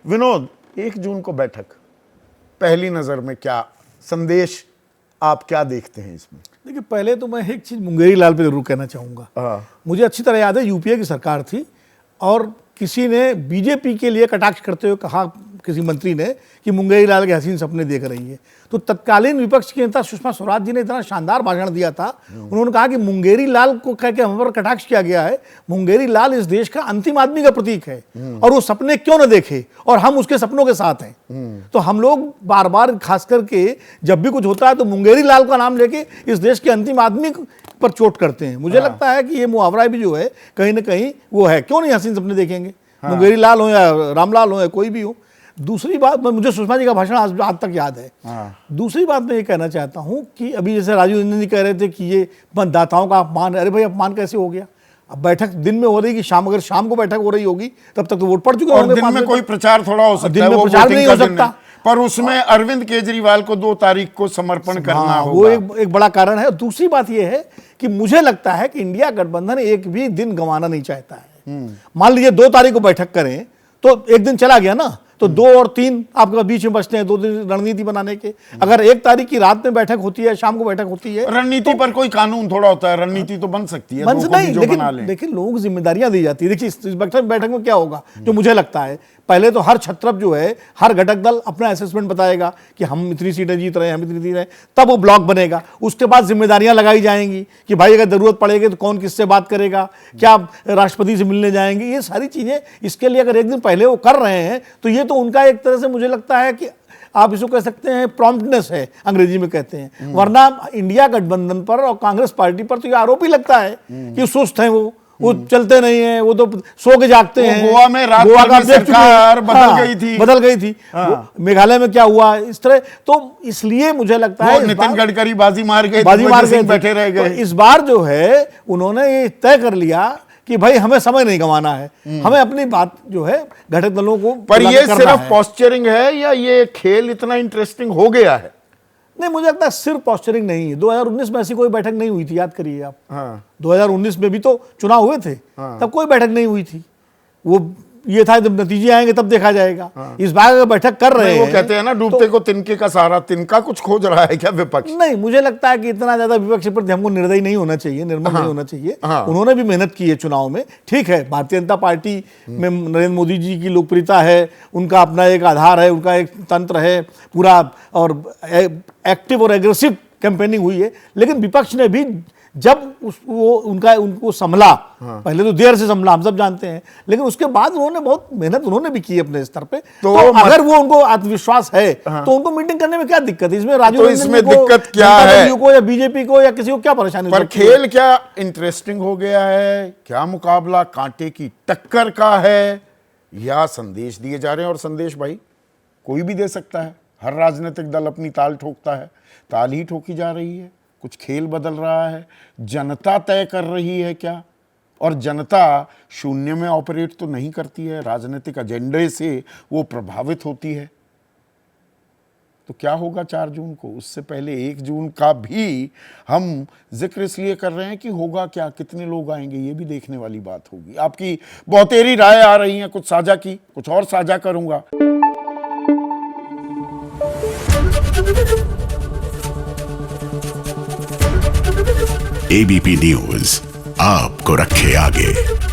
विनोद, 1 जून को बैठक, पहली नजर में क्या संदेश, आप क्या देखते हैं इसमें? देखिए, पहले तो मैं एक चीज मुंगेरी लाल पे जरूर कहना चाहूंगा। मुझे अच्छी तरह याद है, यूपीए की सरकार थी और किसी ने बीजेपी के लिए कटाक्ष करते हुए कहा, किसी मंत्री ने, कि मुंगेरी लाल के हसीन सपने देख रही है। तो तत्कालीन विपक्ष की नेता सुषमा स्वराज जी ने इतना शानदार भाषण दिया था। उन्होंने कहा कि मुंगेरी लाल को कह के हम पर कटाक्ष किया गया है, मुंगेरी लाल इस देश का अंतिम आदमी का प्रतीक है और वो सपने क्यों न देखे, और हम उसके सपनों के साथ हैं। तो हम लोग बार बार खास करके जब भी कुछ होता है तो मुंगेरी लाल का नाम लेके इस देश के अंतिम आदमी पर चोट करते हैं। मुझे लगता है कि ये मुहावरा भी जो है कहीं ना कहीं वो है, क्यों नहीं हसीन सपने देखेंगे, मुंगेरी लाल हो या रामलाल हो या कोई भी हो। दूसरी बात, मुझे सुषमा जी का भाषण आज तक याद है। दूसरी बात मैं ये कहना चाहता हूँ कि अभी जैसे राजीव रंजन जी कह रहे थे कि ये मतदाताओं का अपमान, अरे भाई अपमान कैसे हो गया? अब बैठक दिन में हो रही कि शाम, अगर शाम को बैठक हो रही होगी तब तक तो वोट पड़ चुके होंगे। दिन में कोई प्रचार थोड़ा हो सकता है, दिन में प्रचार नहीं हो सकता, पर उसमें अरविंद केजरीवाल को 2 तारीख को समर्पण करना होगा। वो एक बड़ा कारण है। दूसरी बात यह है कि मुझे लगता है कि इंडिया गठबंधन एक भी दिन गंवाना नहीं चाहता है। मान लीजिए 2 तारीख को बैठक करें तो एक दिन चला गया ना, तो 2 और 3 आपके बीच में बचते हैं, 2 दिन रणनीति बनाने के। अगर 1 तारीख की रात में बैठक होती है, शाम को बैठक होती है, रणनीति पर कोई कानून थोड़ा होता है, रणनीति तो बन सकती है, नहीं, लेकिन लोगों को जिम्मेदारियां दी जाती है। देखिए, इस बैठक में क्या होगा, जो मुझे लगता है, पहले तो हर छत्रप जो है, हर घटक दल अपना असेसमेंट बताएगा कि हम इतनी सीटें जीत रहे हैं, हम इतनी जीत रहे हैं, तब वो ब्लॉक बनेगा। उसके बाद जिम्मेदारियां लगाई जाएंगी कि भाई अगर जरूरत पड़ेगी तो कौन किससे बात करेगा, क्या राष्ट्रपति से मिलने जाएंगे, ये सारी चीजें। इसके लिए अगर एक दिन पहले वो कर रहे हैं तो ये तो उनका एक तरह से मुझे लगता है कि आप इसको कह सकते हैं प्रॉम्प्टनेस है, अंग्रेजी में कहते हैं। वरना इंडिया गठबंधन पर और कांग्रेस पार्टी पर तो ये आरोप ही लगता है कि सुस्त हैं, वो चलते नहीं है, वो तो सो के जागते हैं। गोवा में रात का सरकार बदल गई थी। मेघालय में क्या हुआ इस तरह, तो इसलिए मुझे लगता है नितिन गडकरी बाजी मार गए, बैठे रह गए। इस बार जो है उन्होंने ये तय कर लिया कि भाई हमें समय नहीं गंवाना है, हमें अपनी बात जो है घटक दलों को। पर ये सिर्फ पोस्चरिंग है या ये खेल इतना इंटरेस्टिंग हो गया है? नहीं, मुझे लगता है सिर्फ पोस्चरिंग नहीं है। 2019 में ऐसी कोई बैठक नहीं हुई थी, याद करिए आप। 2019 में भी तो चुनाव हुए थे, तब कोई बैठक नहीं हुई थी। वो ये था जब नतीजे आएंगे तब देखा जाएगा। इस बार अगर बैठक कर रहे हैं, वो कहते हैं ना, डूबते को तिनके का सहारा, तिनका कुछ खोज रहा है क्या विपक्ष? नहीं, मुझे लगता है कि इतना ज्यादा विपक्ष पर हमको निर्दयी नहीं होना चाहिए, निर्मम नहीं होना चाहिए। उन्होंने भी मेहनत की है चुनाव में, ठीक है। भारतीय जनता पार्टी में नरेंद्र मोदी जी की लोकप्रियता है, उनका अपना एक आधार है, उनका एक तंत्र है पूरा, और एक्टिव और एग्रेसिव कैंपेनिंग हुई है। लेकिन विपक्ष ने भी जब उनको संभला, पहले तो देर से संभला, हम सब जानते हैं, लेकिन उसके बाद उन्होंने बहुत मेहनत उन्होंने भी की अपने स्तर पे। तो अगर वो उनको आत्मविश्वास है तो उनको मीटिंग करने में क्या दिक्कत है? इसमें राजीव इसमें दिक्कत क्या है को या बीजेपी को या किसी को क्या परेशानी? पर खेल क्या इंटरेस्टिंग हो गया है? क्या मुकाबला कांटे की टक्कर का है या संदेश दिए जा रहे हैं? और संदेश भाई कोई भी दे सकता है, हर राजनीतिक दल अपनी ताल ठोकता है, ताल ही ठोकी जा रही है। कुछ खेल बदल रहा है, जनता तय कर रही है क्या? और जनता शून्य में ऑपरेट तो नहीं करती है, राजनीतिक एजेंडे से वो प्रभावित होती है। तो क्या होगा 4 जून को? उससे पहले 1 जून का भी हम जिक्र इसलिए कर रहे हैं कि होगा क्या, कितने लोग आएंगे, ये भी देखने वाली बात होगी। आपकी बहुतेरी राय आ रही है, कुछ साझा की, कुछ और साझा करूंगा। एबीपी न्यूज आपको रखे आगे।